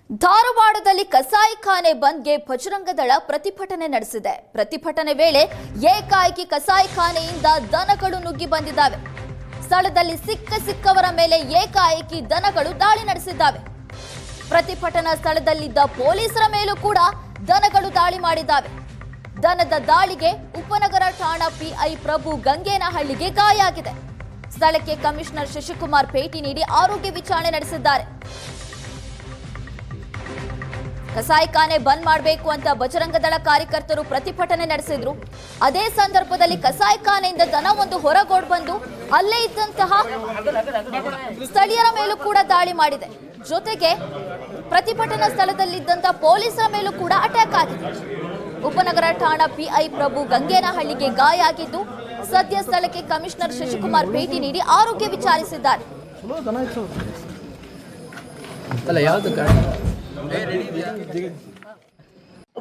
ಧಾರವಾಡದಲ್ಲಿ ಕಸಾಯಿಖಾನೆ ಬಂದ್ಗೆ ಬಜರಂಗದಳ ಪ್ರತಿಭಟನೆ ನಡೆಸಿದೆ. ಪ್ರತಿಭಟನೆ ವೇಳೆ ಏಕಾಏಕಿ ಕಸಾಯಿಖಾನೆಯಿಂದ ದನಗಳು ನುಗ್ಗಿ ಬಂದಿದ್ದಾವೆ. ಸ್ಥಳದಲ್ಲಿ ಸಿಕ್ಕವರ ಮೇಲೆ ಏಕಾಏಕಿ ದನಗಳು ದಾಳಿ ನಡೆಸಿದ್ದಾವೆ. ಪ್ರತಿಭಟನಾ ಸ್ಥಳದಲ್ಲಿದ್ದ ಪೊಲೀಸರ ಮೇಲೂ ಕೂಡ ದನಗಳು ದಾಳಿ ಮಾಡಿದ್ದಾವೆ. ದನದ ದಾಳಿಗೆ ಉಪನಗರ ಠಾಣಾ ಪಿಐ ಪ್ರಭು ಗಂಗೇನಹಳ್ಳಿಗೆ ಗಾಯ ಆಗಿದೆ. ಸ್ಥಳಕ್ಕೆ ಕಮಿಷನರ್ ಶಶಿಕುಮಾರ್ ಭೇಟಿ ನೀಡಿ ಆರೋಗ್ಯ ವಿಚಾರಣೆ ನಡೆಸಿದ್ದಾರೆ. ಕಸಾಯಿಖಾನೆ ಬಂದ್ ಮಾಡಬೇಕು ಅಂತ ಬಜರಂಗದಳ ಕಾರ್ಯಕರ್ತರು ಪ್ರತಿಭಟನೆ ನಡೆಸಿದ್ರು. ಅದೇ ಸಂದರ್ಭದಲ್ಲಿ ಕಸಾಯಿಖಾನೆಯಿಂದ ದನ ಒಂದು ಹೊರಗೋಡ್ ಬಂದು ಅಲ್ಲೇ ಇದ್ದಂತಹ ಸ್ಥಳೀಯರ ಮೇಲೂ ಕೂಡ ದಾಳಿ ಮಾಡಿದೆ. ಜೊತೆಗೆ ಪ್ರತಿಭಟನಾ ಸ್ಥಳದಲ್ಲಿದ್ದಂತಹ ಪೊಲೀಸರ ಮೇಲೂ ಕೂಡ ಅಟ್ಯಾಕ್ ಆಗಿದೆ. ಉಪನಗರ ಠಾಣಾ ಪಿಐ ಪ್ರಭು ಗಂಗೇನಹಳ್ಳಿಗೆ ಗಾಯ ಆಗಿದ್ದು ಸದ್ಯ ಸ್ಥಳಕ್ಕೆ ಕಮಿಷನರ್ ಶಶಿಕುಮಾರ್ ಭೇಟಿ ನೀಡಿ ಆರೋಗ್ಯ ವಿಚಾರಿಸಿದ್ದಾರೆ.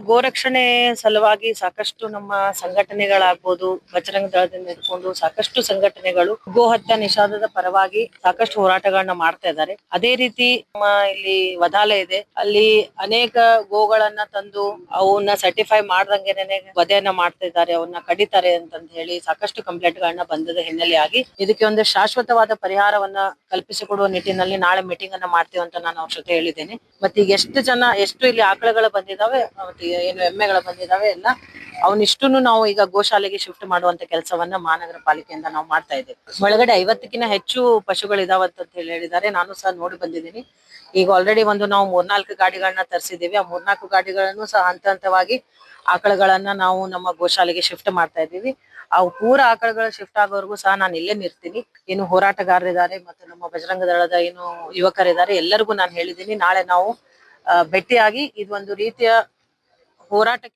ಗೋರಕ್ಷಣೆ ಸಲುವಾಗಿ ಸಾಕಷ್ಟು ನಮ್ಮ ಸಂಘಟನೆಗಳಾಗ್ಬೋದು, ಬಜರಂಗ ದಳದಿಂದ ಹಿಡ್ಕೊಂಡು ಸಾಕಷ್ಟು ಸಂಘಟನೆಗಳು ಗೋಹತ್ಯೆ ನಿಷೇಧದ ಪರವಾಗಿ ಸಾಕಷ್ಟು ಹೋರಾಟಗಳನ್ನ ಮಾಡ್ತಾ ಇದ್ದಾರೆ. ಅದೇ ರೀತಿ ನಮ್ಮ ಇಲ್ಲಿ ವಧಾಲಯ ಇದೆ, ಅಲ್ಲಿ ಅನೇಕ ಗೋಗಳನ್ನ ತಂದು ಅವನ್ನ ಸರ್ಟಿಫೈ ಮಾಡ್ದಂಗೆನೆ ವಧೆಯನ್ನ ಮಾಡ್ತಾ ಇದ್ದಾರೆ, ಅವನ್ನ ಕಡಿತಾರೆ ಅಂತಂತ ಹೇಳಿ ಸಾಕಷ್ಟು ಕಂಪ್ಲೇಂಟ್ ಗಳನ್ನ ಬಂದದ ಹಿನ್ನೆಲೆಯಾಗಿ ಇದಕ್ಕೆ ಒಂದು ಶಾಶ್ವತವಾದ ಪರಿಹಾರವನ್ನ ಕಲ್ಪಿಸಿಕೊಡುವ ನಿಟ್ಟಿನಲ್ಲಿ ನಾಳೆ ಮೀಟಿಂಗ್ ಅನ್ನ ಮಾಡ್ತೀವಿ ಅಂತ ನಾನು ಅವ್ರ ಜೊತೆ ಹೇಳಿದ್ದೇನೆ. ಮತ್ತೆ ಈಗ ಎಷ್ಟು ಇಲ್ಲಿ ಆಕಳಗಳು ಬಂದಿದಾವೆ, ಏನು ಎಮ್ಮೆಗಳು ಬಂದಿದಾವೆ ಎಲ್ಲ ಅವನಿಷ್ಟನ್ನು ನಾವು ಈಗ ಗೋಶಾಲೆಗೆ ಶಿಫ್ಟ್ ಮಾಡುವಂತ ಕೆಲಸವನ್ನ ಮಹಾನಗರ ಪಾಲಿಕೆಯಿಂದ ನಾವು ಮಾಡ್ತಾ ಇದ್ದೇವೆ. ಒಳಗಡೆ 50ಕ್ಕಿಂತ ಹೆಚ್ಚು ಪಶುಗಳಿದಾವಂತ ಹೇಳಿದ್ದಾರೆ. ನಾನು ಸಹ ನೋಡಿ ಬಂದಿದ್ದೀನಿ. ಈಗ ಆಲ್ರೆಡಿ ನಾವು 3-4 ಗಾಡಿಗಳನ್ನ ತರಿಸಿದ್ದೀವಿ. ಆ 3-4 ಗಾಡಿಗಳನ್ನು ಸಹ ಹಂತವಾಗಿ ಆಕಳಗಳನ್ನ ನಾವು ನಮ್ಮ ಗೋಶಾಲೆಗೆ ಶಿಫ್ಟ್ ಮಾಡ್ತಾ ಇದ್ದೀವಿ. ಅವು ಪೂರ ಆಕಳಗಳು ಶಿಫ್ಟ್ ಆಗೋವರೆಗೂ ಸಹ ನಾನು ಇಲ್ಲೇ ನಿರ್ತೀನಿ. ಏನು ಹೋರಾಟಗಾರರಿದ್ದಾರೆ ಮತ್ತು ನಮ್ಮ ಬಜರಂಗ ದಳದ ಏನು ಯುವಕರಿದ್ದಾರೆ ಎಲ್ಲರಿಗೂ ನಾನು ಹೇಳಿದ್ದೀನಿ, ನಾಳೆ ನಾವು ಭೇಟಿಯಾಗಿ ಇದೊಂದು ರೀತಿಯ ಹೋರಾಟಕ್ಕೆ.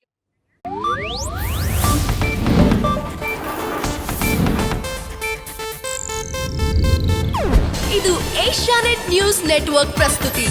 ಇದು ಏಷ್ಯಾನೆಟ್ ನ್ಯೂಸ್ ನೆಟ್ವರ್ಕ್ ಪ್ರಸ್ತುತಿ.